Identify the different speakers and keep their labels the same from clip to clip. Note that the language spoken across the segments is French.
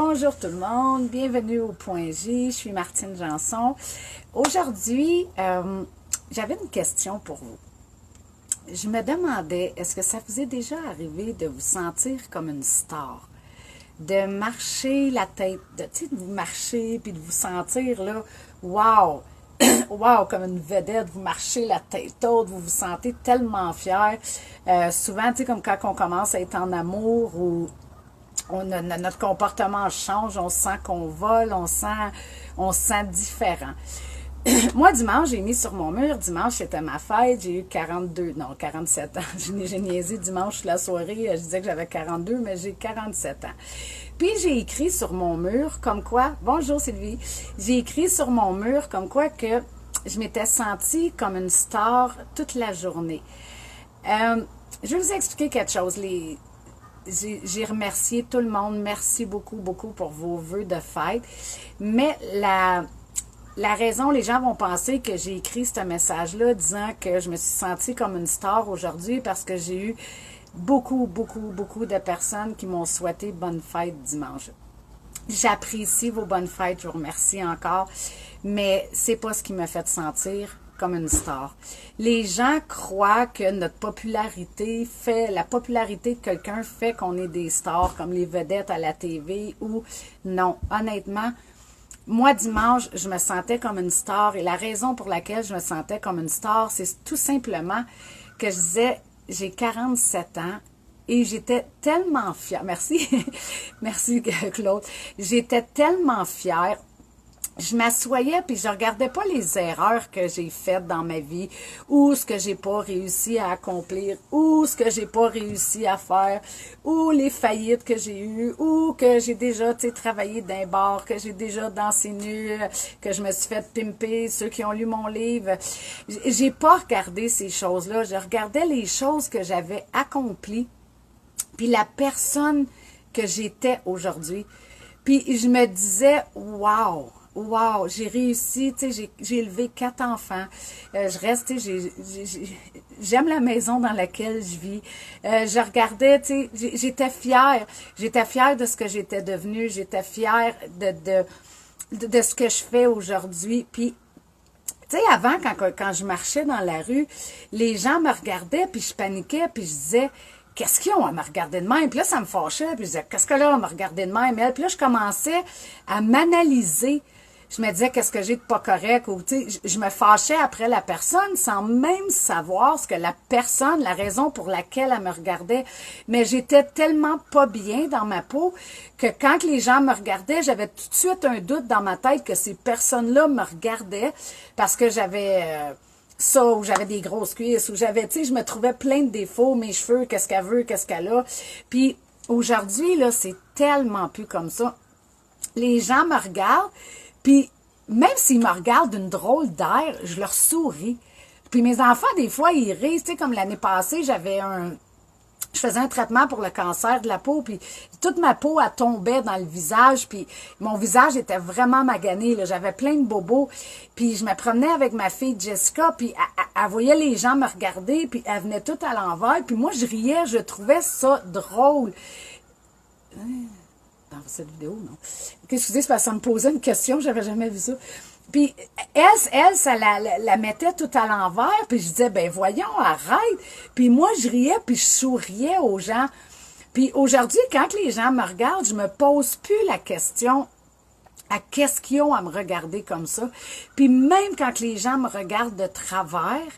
Speaker 1: Bonjour tout le monde, bienvenue au Point J, je suis Martine Janson. Aujourd'hui, j'avais une question pour vous. Je me demandais, est-ce que ça vous est déjà arrivé de vous sentir comme une star? De marcher la tête, de vous marcher puis de vous sentir là, wow! Wow, comme une vedette, vous marchez la tête haute, vous vous sentez tellement fier. Souvent, comme quand on commence à être en amour ou notre comportement change, on sent qu'on vole, on se sent différent. Moi, dimanche, j'ai mis sur mon mur, dimanche, c'était ma fête, j'ai eu 47 ans. J'ai niaisé dimanche la soirée, je disais que j'avais 42, mais j'ai 47 ans. Puis j'ai écrit sur mon mur comme quoi, bonjour Sylvie, j'ai écrit sur mon mur comme quoi que je m'étais sentie comme une star toute la journée. Je vais vous expliquer quelque chose. J'ai remercié tout le monde, merci beaucoup, beaucoup pour vos vœux de fête, mais la raison, les gens vont penser que j'ai écrit ce message-là disant que je me suis sentie comme une star aujourd'hui parce que j'ai eu beaucoup de personnes qui m'ont souhaité bonne fête dimanche. J'apprécie vos bonnes fêtes, je vous remercie encore, mais c'est pas ce qui m'a fait sentir comme une star. Les gens croient que la popularité de quelqu'un fait qu'on est des stars, comme les vedettes à la TV ou non. Honnêtement, moi, dimanche, je me sentais comme une star et la raison pour laquelle je me sentais comme une star, c'est tout simplement que je disais, j'ai 47 ans et j'étais tellement fière. Merci, merci Claude. J'étais tellement fière. Je m'assoyais puis je regardais pas les erreurs que j'ai faites dans ma vie ou ce que j'ai pas réussi à accomplir ou ce que j'ai pas réussi à faire ou les faillites que j'ai eues ou que j'ai déjà travaillé d'un bar, que j'ai déjà dansé nu, que je me suis fait pimper, ceux qui ont lu mon livre. J'ai pas regardé ces choses-là, je regardais les choses que j'avais accomplies puis la personne que j'étais aujourd'hui. Puis je me disais wow. Wow, j'ai réussi, j'ai élevé 4 enfants. Je reste, j'aime la maison dans laquelle je vis. Je regardais, j'étais fière. J'étais fière de ce que j'étais devenue. J'étais fière de ce que je fais aujourd'hui. Puis, avant, quand je marchais dans la rue, les gens me regardaient, puis je paniquais, puis je disais, qu'est-ce qu'ils ont à me regarder de même? Puis là, ça me fâchait, puis je disais, qu'est-ce que là, à me regarder de même? Puis là, je commençais à m'analyser. Je me disais, qu'est-ce que j'ai de pas correct? Ou, je me fâchais après la personne sans même savoir ce que la personne, la raison pour laquelle elle me regardait. Mais j'étais tellement pas bien dans ma peau que quand les gens me regardaient, j'avais tout de suite un doute dans ma tête que ces personnes-là me regardaient parce que j'avais ça, ou j'avais des grosses cuisses, ou j'avais, je me trouvais plein de défauts, mes cheveux, qu'est-ce qu'elle veut, qu'est-ce qu'elle a. Puis aujourd'hui, là, c'est tellement plus comme ça. Les gens me regardent, puis même s'ils me regardent d'une drôle d'air, je leur souris. Puis mes enfants, des fois, ils rient. Comme l'année passée, je faisais un traitement pour le cancer de la peau, puis toute ma peau, elle tombait dans le visage, puis mon visage était vraiment magané, là. J'avais plein de bobos, puis je me promenais avec ma fille Jessica, puis elle voyait les gens me regarder, puis elle venait tout à l'envers, puis moi, je riais, je trouvais ça drôle. Dans cette vidéo, non. Excusez, c'est parce que ça me posait une question, j'avais jamais vu ça. Puis, elle, ça la mettait tout à l'envers, puis je disais, ben voyons, arrête. Puis moi, je riais, puis je souriais aux gens. Puis aujourd'hui, quand les gens me regardent, je me pose plus la question à qu'est-ce qu'ils ont à me regarder comme ça. Puis même quand les gens me regardent de travers,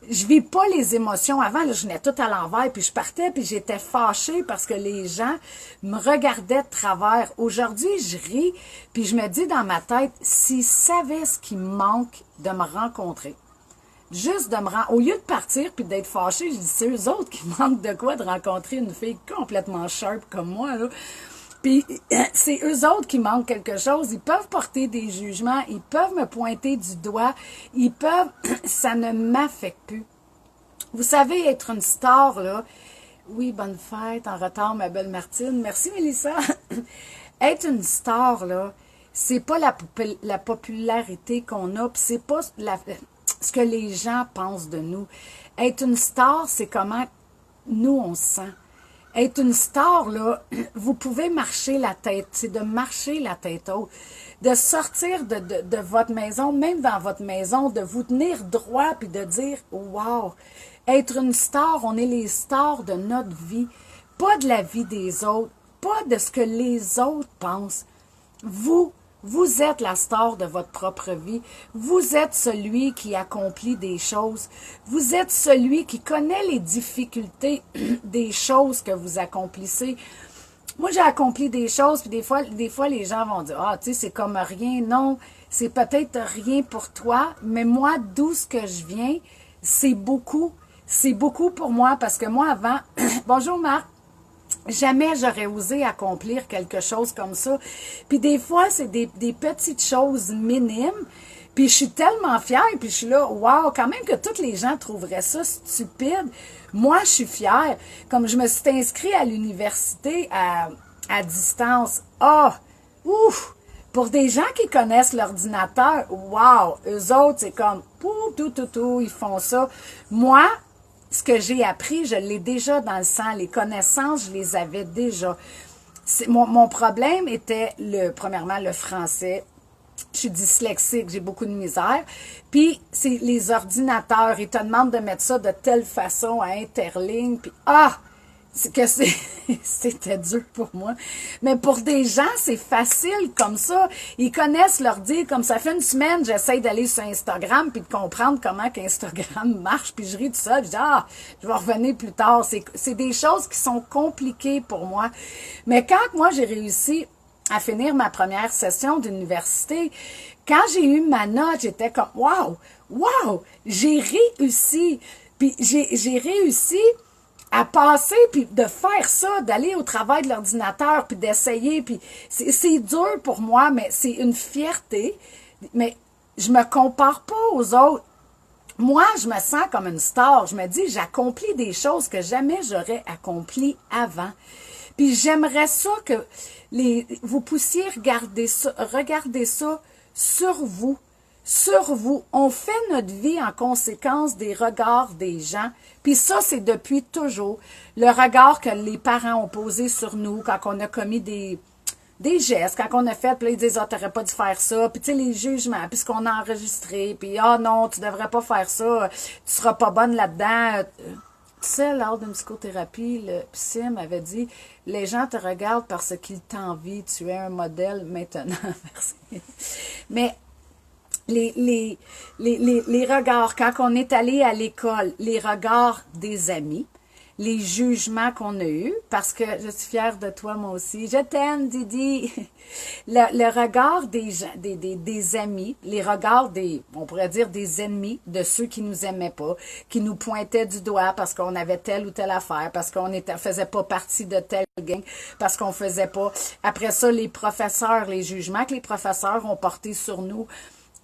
Speaker 1: je vis pas les émotions. Avant, là, je venais tout à l'envers, puis je partais, puis j'étais fâchée parce que les gens me regardaient de travers. Aujourd'hui, je ris, puis je me dis dans ma tête, s'ils savaient ce qui me manque de me rencontrer, juste de me rencontrer, au lieu de partir puis d'être fâchée, je dis, c'est eux autres qui manquent de quoi de rencontrer une fille complètement sharp comme moi, là. Puis c'est eux autres qui manquent quelque chose. Ils peuvent porter des jugements, ils peuvent me pointer du doigt, ils peuvent... Ça ne m'affecte plus. Vous savez, être une star, là... Oui, bonne fête, en retard, ma belle Martine. Merci, Mélissa. Être une star, là, c'est pas la popularité qu'on a, puis c'est pas ce que les gens pensent de nous. Être une star, c'est comment nous, on se sent. être une star, là, vous pouvez marcher la tête, c'est de marcher la tête haute, de sortir de votre maison, même dans votre maison, de vous tenir droit puis de dire « Wow! » Être une star, on est les stars de notre vie, pas de la vie des autres, pas de ce que les autres pensent. Vous êtes la star de votre propre vie. Vous êtes celui qui accomplit des choses. Vous êtes celui qui connaît les difficultés des choses que vous accomplissez. Moi, j'ai accompli des choses, puis des fois, les gens vont dire « Ah, tu sais, c'est comme rien. » Non, c'est peut-être rien pour toi, mais moi, d'où ce que je viens, c'est beaucoup. C'est beaucoup pour moi, parce que moi, avant... Bonjour, Marc. Jamais j'aurais osé accomplir quelque chose comme ça. Puis des fois, c'est des petites choses minimes. Puis je suis tellement fière, puis je suis là, wow, quand même que tous les gens trouveraient ça stupide. Moi, je suis fière. Comme je me suis inscrite à l'université à distance. Ah, ouf! Pour des gens qui connaissent l'ordinateur, wow! Eux autres, c'est comme, tout, ils font ça. Moi, ce que j'ai appris, je l'ai déjà dans le sang. Les connaissances, je les avais déjà. Mon problème était, premièrement, le français. Je suis dyslexique, j'ai beaucoup de misère. Puis, c'est les ordinateurs. Ils te demandent de mettre ça de telle façon à interligne. Puis, c'était dur pour moi. Mais pour des gens, c'est facile comme ça. Ils connaissent l'ordi. Comme ça fait une semaine, j'essaie d'aller sur Instagram puis de comprendre comment qu'Instagram marche. Puis je ris de ça. Je dis, je vais revenir plus tard. C'est des choses qui sont compliquées pour moi. Mais quand moi, j'ai réussi à finir ma première session d'université, quand j'ai eu ma note, j'étais comme, wow, j'ai réussi. Puis j'ai réussi à passer, puis de faire ça, d'aller au travail de l'ordinateur, puis d'essayer, puis c'est dur pour moi, mais c'est une fierté, mais je me compare pas aux autres. Moi, je me sens comme une star, je me dis, j'accomplis des choses que jamais j'aurais accomplies avant. Puis j'aimerais ça que vous puissiez regarder ça sur vous. Sur vous. On fait notre vie en conséquence des regards des gens. Puis ça, c'est depuis toujours. Le regard que les parents ont posé sur nous quand on a commis des gestes, quand on a fait, puis là, ils disent « Ah, t'aurais pas dû faire ça », puis tu sais, les jugements, puis ce qu'on a enregistré, puis « Ah non, tu devrais pas faire ça, tu seras pas bonne là-dedans ». Tu sais, lors d'une psychothérapie, le psy m'avait dit « Les gens te regardent parce qu'ils t'envient, tu es un modèle maintenant. » Mais les regards, quand on est allé à l'école, les regards des amis, les jugements qu'on a eus, parce que je suis fière de toi, moi aussi. Je t'aime, Didi. Le regard des amis, les regards on pourrait dire des ennemis, de ceux qui nous aimaient pas, qui nous pointaient du doigt parce qu'on avait telle ou telle affaire, parce qu'on faisait pas partie de telle gang, parce qu'on faisait pas. Après ça, les professeurs, les jugements que les professeurs ont portés sur nous.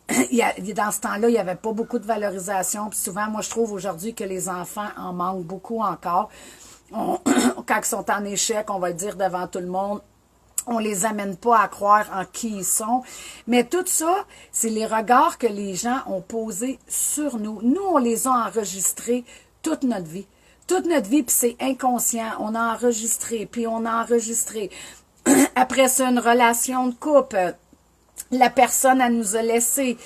Speaker 1: Dans ce temps-là, il n'y avait pas beaucoup de valorisation. Puis souvent, moi, je trouve aujourd'hui que les enfants en manquent beaucoup encore. Quand ils sont en échec, on va le dire devant tout le monde, on les amène pas à croire en qui ils sont. Mais tout ça, c'est les regards que les gens ont posés sur nous. Nous, on les a enregistrés toute notre vie. Toute notre vie, puis c'est inconscient. On a enregistré, puis on a enregistré. Après ça, une relation de couple. La personne, elle nous a laissé.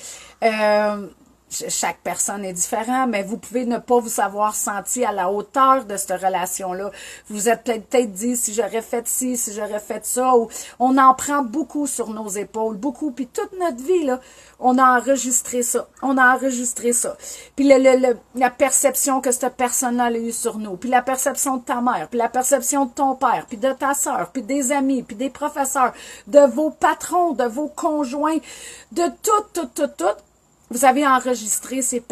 Speaker 1: Chaque personne est différente, mais vous pouvez ne pas vous avoir senti à la hauteur de cette relation-là. Vous êtes peut-être dit, si j'aurais fait ci, si j'aurais fait ça, ou on en prend beaucoup sur nos épaules, beaucoup, puis toute notre vie, là, on a enregistré ça, Puis la perception que cette personne-là a eue sur nous, puis la perception de ta mère, puis la perception de ton père, puis de ta sœur, puis des amis, puis des professeurs, de vos patrons, de vos conjoints, de tout. Vous avez enregistré ces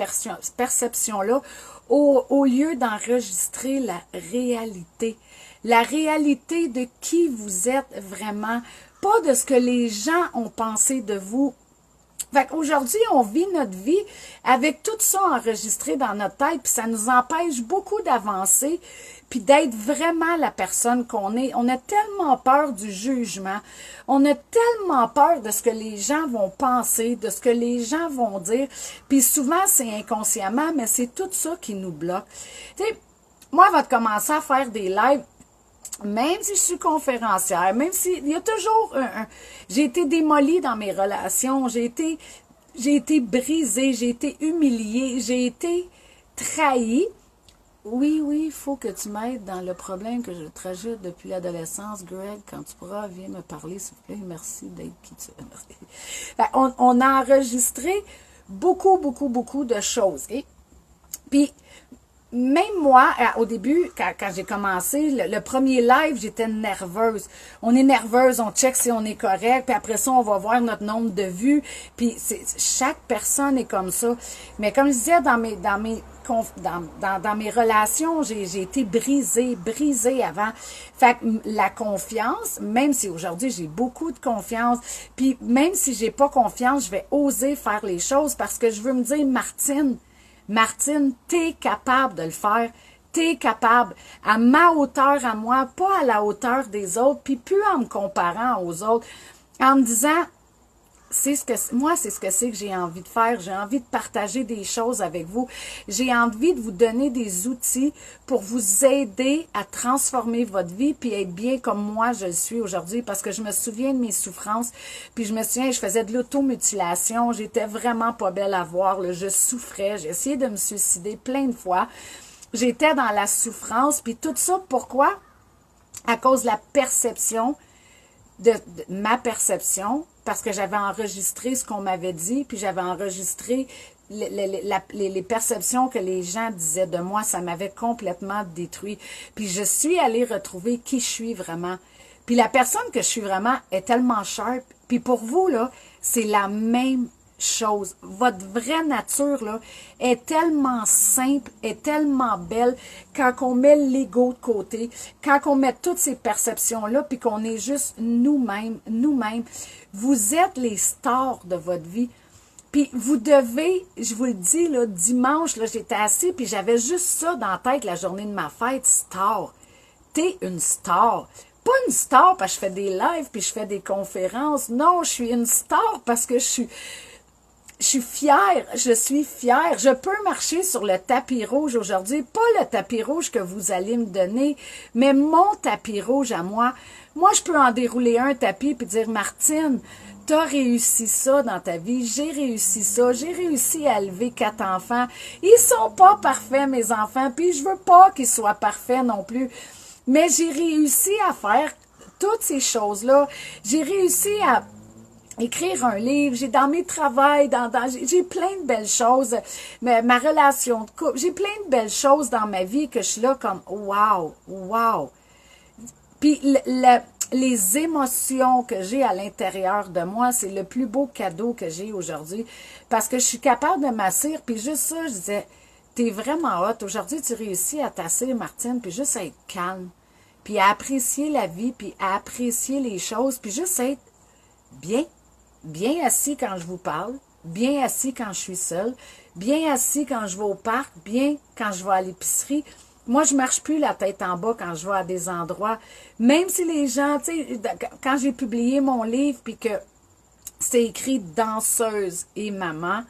Speaker 1: perceptions-là au lieu d'enregistrer la réalité. La réalité de qui vous êtes vraiment, pas de ce que les gens ont pensé de vous. Fait qu'aujourd'hui, on vit notre vie avec tout ça enregistré dans notre tête, puis ça nous empêche beaucoup d'avancer, puis d'être vraiment la personne qu'on est. On a tellement peur du jugement, on a tellement peur de ce que les gens vont penser, de ce que les gens vont dire, puis souvent c'est inconsciemment, mais c'est tout ça qui nous bloque. Tu sais, moi, avant de commencer à faire des lives, même si je suis conférencière, même s'il y a toujours j'ai été démolie dans mes relations, j'ai été brisée, j'ai été humiliée, j'ai été trahie. Oui, il faut que tu m'aides dans le problème que je tragède depuis l'adolescence. Greg, quand tu pourras, viens me parler, s'il vous plaît. Merci d'être qui tu es. Merci. On a enregistré beaucoup de choses. Et puis, même moi, au début, quand j'ai commencé, le premier live, j'étais nerveuse. On est nerveuse, on check si on est correct, puis après ça, on va voir notre nombre de vues. Puis chaque personne est comme ça. Mais comme je disais, dans mes relations, j'ai été brisée avant. Fait que la confiance, même si aujourd'hui j'ai beaucoup de confiance, puis même si j'ai pas confiance, je vais oser faire les choses parce que je veux me dire, Martine, t'es capable de le faire. T'es capable. À ma hauteur, à moi, pas à la hauteur des autres, puis plus en me comparant aux autres, en me disant, c'est ce que c'est que j'ai envie de faire. J'ai envie de partager des choses avec vous. J'ai envie de vous donner des outils pour vous aider à transformer votre vie puis être bien comme moi je le suis aujourd'hui parce que je me souviens de mes souffrances. Puis je me souviens, je faisais de l'automutilation. J'étais vraiment pas belle à voir. Là. Je souffrais. J'ai essayé de me suicider plein de fois. J'étais dans la souffrance. Puis tout ça, pourquoi? À cause de la perception de ma perception, parce que j'avais enregistré ce qu'on m'avait dit, puis j'avais enregistré les perceptions que les gens disaient de moi, ça m'avait complètement détruit. Puis je suis allée retrouver qui je suis vraiment. Puis la personne que je suis vraiment est tellement sharp. Puis pour vous, là, c'est la même chose. Votre vraie nature, là, est tellement simple, est tellement belle quand on met l'ego de côté, quand on met toutes ces perceptions-là, puis qu'on est juste nous-mêmes. Vous êtes les stars de votre vie. Puis vous devez, je vous le dis, là, dimanche, là, j'étais assise, puis j'avais juste ça dans la tête la journée de ma fête, star. T'es une star. Pas une star parce que je fais des lives, puis je fais des conférences. Non, je suis une star parce que je suis fière, je peux marcher sur le tapis rouge aujourd'hui, pas le tapis rouge que vous allez me donner, mais mon tapis rouge à moi. Moi, je peux en dérouler un tapis puis dire, Martine, t'as réussi ça dans ta vie, j'ai réussi ça, j'ai réussi à élever 4 enfants. Ils sont pas parfaits, mes enfants, puis je veux pas qu'ils soient parfaits non plus, mais j'ai réussi à faire toutes ces choses-là. J'ai réussi à écrire un livre, j'ai dans mes travails, j'ai plein de belles choses, ma relation de couple, j'ai plein de belles choses dans ma vie que je suis là comme wow. Puis les émotions que j'ai à l'intérieur de moi, c'est le plus beau cadeau que j'ai aujourd'hui parce que je suis capable de m'asseoir, puis juste ça, je disais, t'es vraiment hot, aujourd'hui tu réussis à t'asseoir, Martine, puis juste à être calme, puis à apprécier la vie, puis à apprécier les choses, puis juste être bien assis quand je vous parle, bien assis quand je suis seule, bien assis quand je vais au parc, bien quand je vais à l'épicerie. Moi, je marche plus la tête en bas quand je vais à des endroits. Même si les gens, tu sais, quand j'ai publié mon livre puis que c'est écrit danseuse et maman,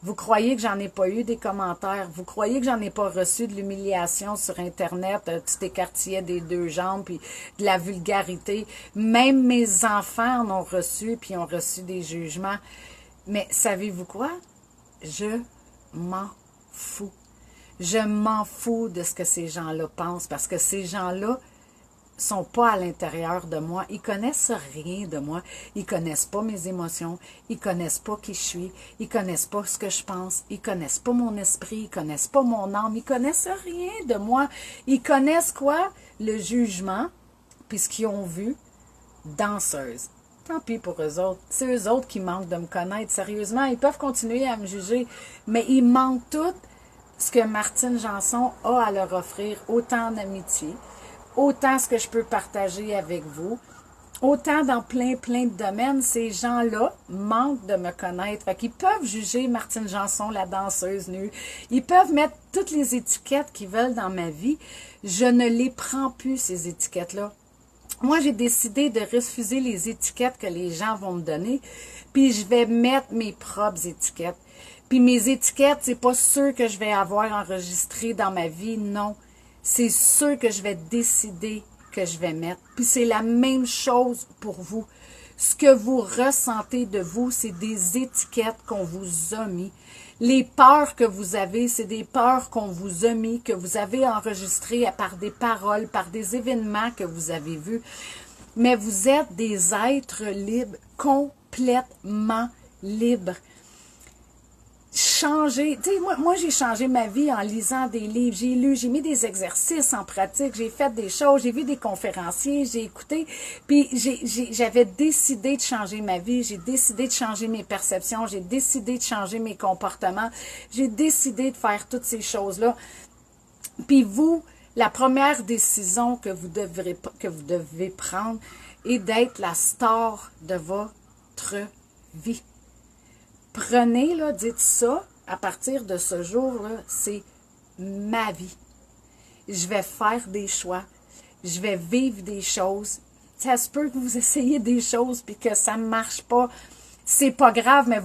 Speaker 1: vous croyez que j'en ai pas eu des commentaires? Vous croyez que j'en ai pas reçu de l'humiliation sur Internet? Tu t'écartillais des 2 jambes, puis de la vulgarité. Même mes enfants en ont reçu, puis ont reçu des jugements. Mais savez-vous quoi? Je m'en fous. Je m'en fous de ce que ces gens-là pensent, parce que ces gens-là sont pas à l'intérieur de moi. Ils connaissent rien de moi. Ils connaissent pas mes émotions. Ils connaissent pas qui je suis. Ils connaissent pas ce que je pense. Ils connaissent pas mon esprit. Ils connaissent pas mon âme. Ils connaissent rien de moi. Ils connaissent quoi? Le jugement, puis ce qu'ils ont vu, danseuse. Tant pis pour eux autres. C'est eux autres qui manquent de me connaître. Sérieusement, ils peuvent continuer à me juger, mais ils manquent tout ce que Martine Janson a à leur offrir, autant d'amitié, autant ce que je peux partager avec vous, autant dans plein de domaines, ces gens-là manquent de me connaître. Fait qu'ils peuvent juger Martine Janson, la danseuse nue. Ils peuvent mettre toutes les étiquettes qu'ils veulent dans ma vie. Je ne les prends plus, ces étiquettes-là. Moi, j'ai décidé de refuser les étiquettes que les gens vont me donner, puis je vais mettre mes propres étiquettes. Puis mes étiquettes, c'est pas ceux que je vais avoir enregistrés dans ma vie, non. C'est ceux que je vais décider que je vais mettre. Puis c'est la même chose pour vous. Ce que vous ressentez de vous, c'est des étiquettes qu'on vous a mis. Les peurs que vous avez, c'est des peurs qu'on vous a mis, que vous avez enregistrées par des paroles, par des événements que vous avez vus. Mais vous êtes des êtres libres, complètement libres. Changer, tu sais, moi j'ai changé ma vie en lisant des livres, j'ai lu, j'ai mis des exercices en pratique, j'ai fait des choses, j'ai vu des conférenciers, j'ai écouté, puis j'avais décidé de changer ma vie, j'ai décidé de changer mes perceptions, j'ai décidé de changer mes comportements, j'ai décidé de faire toutes ces choses-là. Puis vous, la première décision que vous devez prendre est d'être la star de votre vie. Prenez, là, dites ça, à partir de ce jour-là, c'est ma vie. Je vais faire des choix. Je vais vivre des choses. Ça se peut que vous essayiez des choses puis que ça ne marche pas. C'est pas grave, mais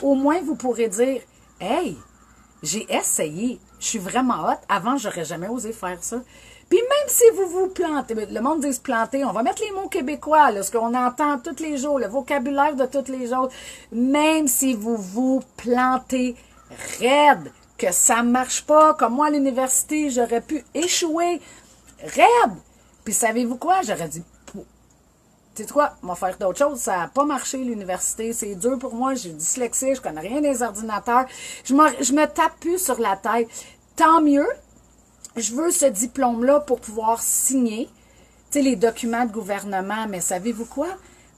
Speaker 1: au moins vous pourrez dire « Hey, j'ai essayé. Je suis vraiment hot. Avant, j'aurais jamais osé faire ça. » Puis même si vous vous plantez, le monde dit se planter, on va mettre les mots québécois, là, ce qu'on entend tous les jours, le vocabulaire de tous les jours. Même si vous vous plantez raide, que ça marche pas, comme moi à l'université, j'aurais pu échouer raide. Puis savez-vous quoi? J'aurais dit, tu sais quoi, on va faire d'autres choses. Ça n'a pas marché l'université, c'est dur pour moi, j'ai dyslexie, je connais rien des ordinateurs. Je me tape plus sur la tête. Tant mieux. Je veux ce diplôme-là pour pouvoir signer, tu sais, les documents de gouvernement, mais savez-vous quoi?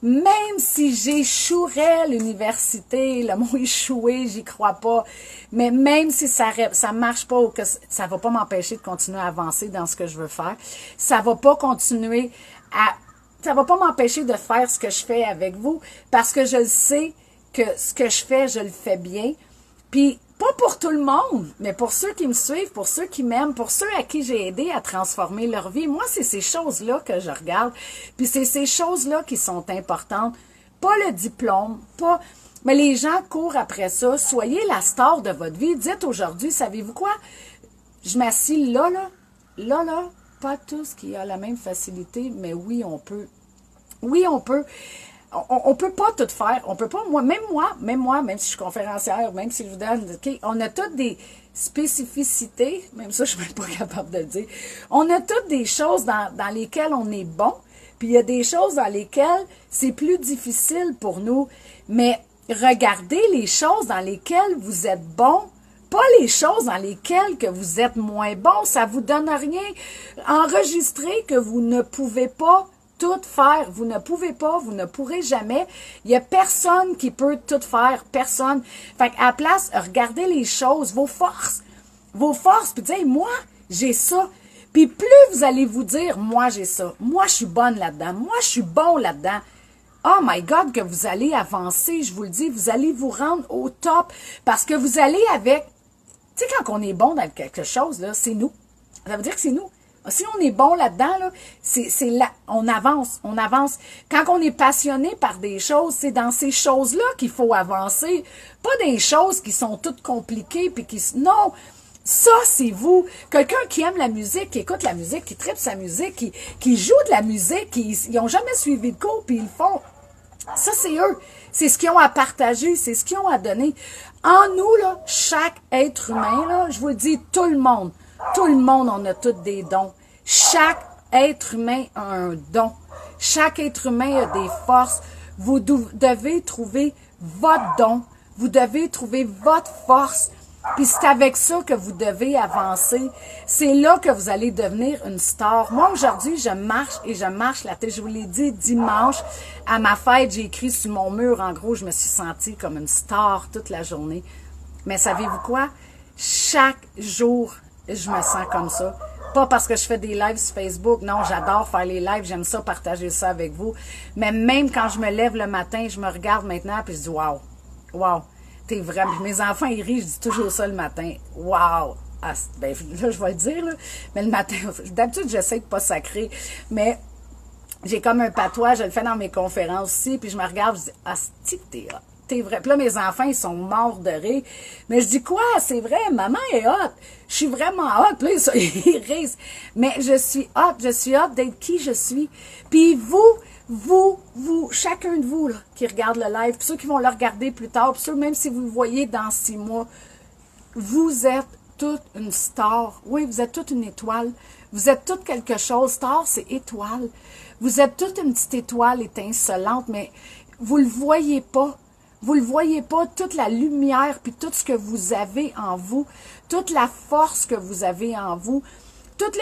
Speaker 1: Même si j'échouerais à l'université, le mot échouer, j'y crois pas, mais même si ça marche pas ou que ça va pas m'empêcher de continuer à avancer dans ce que je veux faire, ça va pas m'empêcher de faire ce que je fais avec vous, parce que je sais que ce que je fais, je le fais bien, puis pas pour tout le monde, mais pour ceux qui me suivent, pour ceux qui m'aiment, pour ceux à qui j'ai aidé à transformer leur vie. Moi, c'est ces choses-là que je regarde. Puis c'est ces choses-là qui sont importantes. Pas le diplôme, pas... Mais les gens courent après ça. Soyez la star de votre vie. Dites aujourd'hui, savez-vous quoi? Je m'assis là, pas tous qui ont la même facilité, mais oui, on peut. Oui, on peut. On peut pas tout faire. On peut pas, même si je suis conférencière, même si je vous donne, OK, on a toutes des spécificités, même ça, je suis même pas capable de le dire. On a toutes des choses dans lesquelles on est bon, puis il y a des choses dans lesquelles c'est plus difficile pour nous. Mais regardez les choses dans lesquelles vous êtes bon, pas les choses dans lesquelles que vous êtes moins bon, ça vous donne rien. Enregistrez que vous ne pouvez pas tout faire. Vous ne pouvez pas, vous ne pourrez jamais. Il n'y a personne qui peut tout faire. Personne. Fait qu'à la place, regardez les choses, vos forces, puis dire, moi, j'ai ça. Puis plus vous allez vous dire, moi, j'ai ça. Moi, je suis bonne là-dedans. Moi, je suis bon là-dedans. Oh my God, que vous allez avancer, je vous le dis, vous allez vous rendre au top. Parce que vous allez avec, tu sais, quand on est bon dans quelque chose, là, c'est nous. Ça veut dire que c'est nous. Si on est bon là-dedans, là, c'est là, on avance. Quand on est passionné par des choses, c'est dans ces choses-là qu'il faut avancer. Pas des choses qui sont toutes compliquées, puis non, ça, c'est vous. Quelqu'un qui aime la musique, qui écoute la musique, qui tripe sa musique, qui joue de la musique, ils n'ont jamais suivi de cours, puis ils le font. Ça, c'est eux. C'est ce qu'ils ont à partager, c'est ce qu'ils ont à donner. En nous, là, chaque être humain, là, je vous le dis, tout le monde, on a tous des dons. Chaque être humain a un don. Chaque être humain a des forces. Vous devez trouver votre don. Vous devez trouver votre force. Puis c'est avec ça que vous devez avancer. C'est là que vous allez devenir une star. Moi, aujourd'hui, je marche la tête. Je vous l'ai dit, dimanche, à ma fête, j'ai écrit sur mon mur, en gros, je me suis sentie comme une star toute la journée. Mais savez-vous quoi? Chaque jour, je me sens comme ça. Pas parce que je fais des lives sur Facebook. Non, j'adore faire les lives. J'aime ça, partager ça avec vous. Mais même quand je me lève le matin, je me regarde maintenant et je dis « Wow! Wow! T'es vraiment... » Mes enfants, ils rient, je dis toujours ça le matin. « Wow! » Ah, ben, là, je vais le dire, là. Mais le matin, d'habitude, j'essaie de pas sacrer. Mais j'ai comme un patois, je le fais dans mes conférences aussi, puis je me regarde, je dis « Ah, t'es t'es vrai. Puis là, mes enfants, ils sont morts de rire. Mais je dis, quoi? C'est vrai, maman est hot. Je suis vraiment hot. Puis là, ils rient. Mais je suis hot d'être qui je suis. Puis vous, chacun de vous là, qui regarde le live, puis ceux qui vont le regarder plus tard, puis ceux même si vous le voyez dans 6 mois, vous êtes toute une star. Oui, vous êtes toute une étoile. Vous êtes toute quelque chose. Star, c'est étoile. Vous êtes toute une petite étoile étincelante, mais vous le voyez pas. Vous le voyez pas, toute la lumière, puis tout ce que vous avez en vous, toute la force que vous avez en vous, toute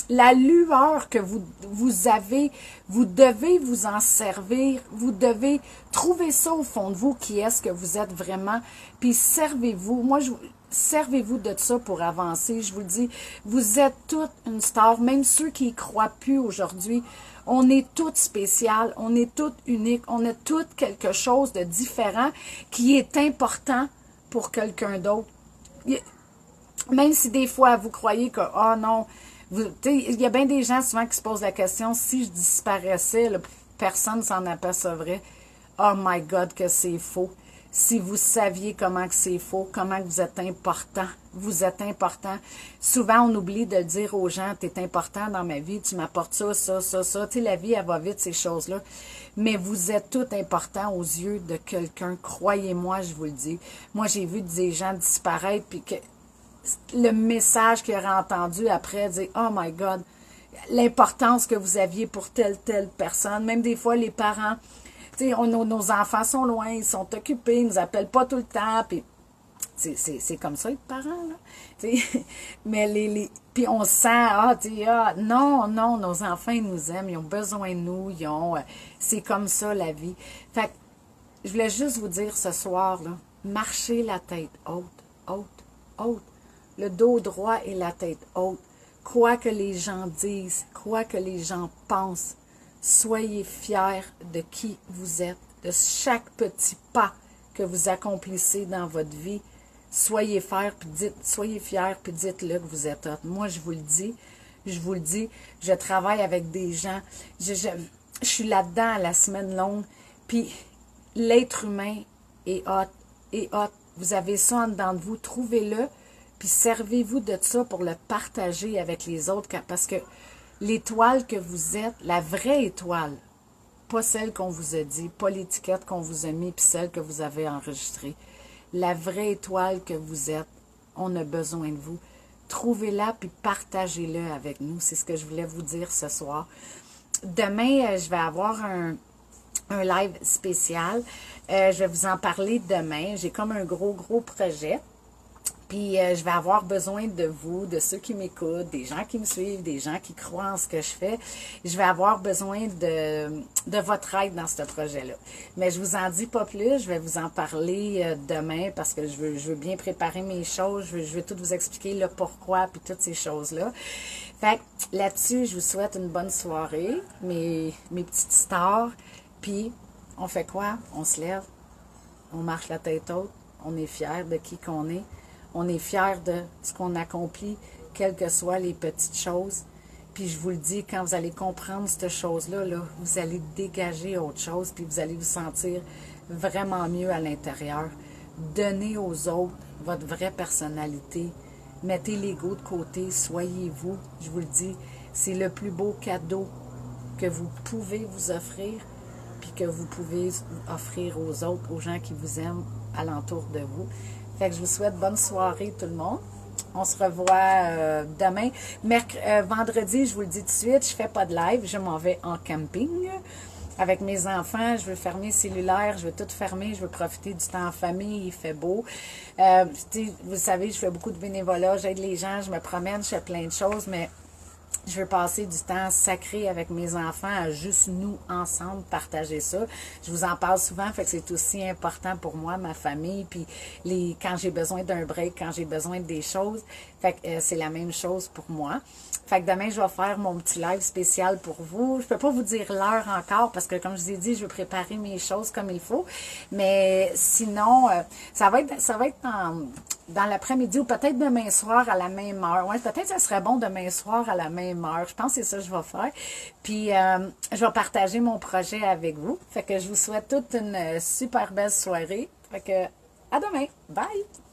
Speaker 1: la lueur que vous avez, vous devez vous en servir, vous devez trouver ça au fond de vous, qui est-ce que vous êtes vraiment, puis servez-vous. Moi, servez-vous de ça pour avancer. Je vous le dis, vous êtes toute une star, même ceux qui y croient plus aujourd'hui. On est toutes spéciales, on est toutes uniques, on a toutes quelque chose de différent qui est important pour quelqu'un d'autre. Même si des fois, vous croyez que, oh non, il y a bien des gens souvent qui se posent la question, si je disparaissais, là, personne ne s'en apercevrait. Oh my God, que c'est faux. Si vous saviez comment que c'est faux, comment que vous êtes important. Vous êtes important. Souvent, on oublie de le dire aux gens, tu es important dans ma vie, tu m'apportes ça, ça, ça, ça. Tu sais, la vie, elle va vite, ces choses-là. Mais vous êtes tout important aux yeux de quelqu'un. Croyez-moi, je vous le dis. Moi, j'ai vu des gens disparaître, puis que le message qu'il aurait entendu après, dire « Oh my God », l'importance que vous aviez pour telle personne. Même des fois, les parents, tu sais, nos enfants sont loin, ils sont occupés, ils nous appellent pas tout le temps, puis c'est comme ça, les parents, là. Tu sais, mais puis on sent, non, nos enfants, ils nous aiment, ils ont besoin de nous, c'est comme ça, la vie. Fait que, je voulais juste vous dire ce soir, là, marchez la tête haute, haute, haute. Le dos droit et la tête haute. Quoi que les gens disent, quoi que les gens pensent, soyez fiers de qui vous êtes, de chaque petit pas que vous accomplissez dans votre vie. Soyez fiers, puis dites-le que vous êtes hot. Moi, je vous le dis, je travaille avec des gens, je suis là-dedans à la semaine longue, puis l'être humain est hot. Vous avez ça en dedans de vous, trouvez-le, puis servez-vous de ça pour le partager avec les autres, parce que l'étoile que vous êtes, la vraie étoile, pas celle qu'on vous a dit, pas l'étiquette qu'on vous a mis, puis celle que vous avez enregistrée, la vraie étoile que vous êtes, on a besoin de vous. Trouvez-la, puis partagez-le avec nous. C'est ce que je voulais vous dire ce soir. Demain, je vais avoir un live spécial. Je vais vous en parler demain. J'ai comme un gros projet. Puis je vais avoir besoin de vous, de ceux qui m'écoutent, des gens qui me suivent, des gens qui croient en ce que je fais. Je vais avoir besoin de votre aide dans ce projet-là. Mais je vous en dis pas plus, je vais vous en parler demain parce que je veux bien préparer mes choses, je veux tout vous expliquer le pourquoi puis toutes ces choses-là. Fait que là-dessus, je vous souhaite une bonne soirée, mes petites stars. Puis on fait quoi? On se lève, on marche la tête haute, on est fiers de qui qu'on est. On est fiers de ce qu'on accomplit, quelles que soient les petites choses. Puis je vous le dis, quand vous allez comprendre cette chose-là, là, vous allez dégager autre chose, puis vous allez vous sentir vraiment mieux à l'intérieur. Donnez aux autres votre vraie personnalité. Mettez l'ego de côté, soyez vous. Je vous le dis, c'est le plus beau cadeau que vous pouvez vous offrir, puis que vous pouvez offrir aux autres, aux gens qui vous aiment alentour de vous. Fait que je vous souhaite bonne soirée tout le monde. On se revoit demain. Vendredi, je vous le dis tout de suite, je fais pas de live, je m'en vais en camping avec mes enfants. Je veux fermer le cellulaire, je veux tout fermer, je veux profiter du temps en famille, il fait beau. Vous savez, je fais beaucoup de bénévolat, j'aide les gens, je me promène, je fais plein de choses, mais je veux passer du temps sacré avec mes enfants, à juste nous, ensemble, partager ça. Je vous en parle souvent, fait que c'est aussi important pour moi, ma famille, puis quand j'ai besoin d'un break, quand j'ai besoin des choses, fait que c'est la même chose pour moi. Fait que demain, je vais faire mon petit live spécial pour vous. Je peux pas vous dire l'heure encore, parce que comme je vous ai dit, je veux préparer mes choses comme il faut, mais sinon, ça va être dans l'après-midi ou peut-être demain soir à la même heure. Ouais, peut-être ça serait bon demain soir à la même heure. Je pense que c'est ça que je vais faire. Puis, je vais partager mon projet avec vous. Fait que je vous souhaite toute une super belle soirée. Fait que, à demain. Bye!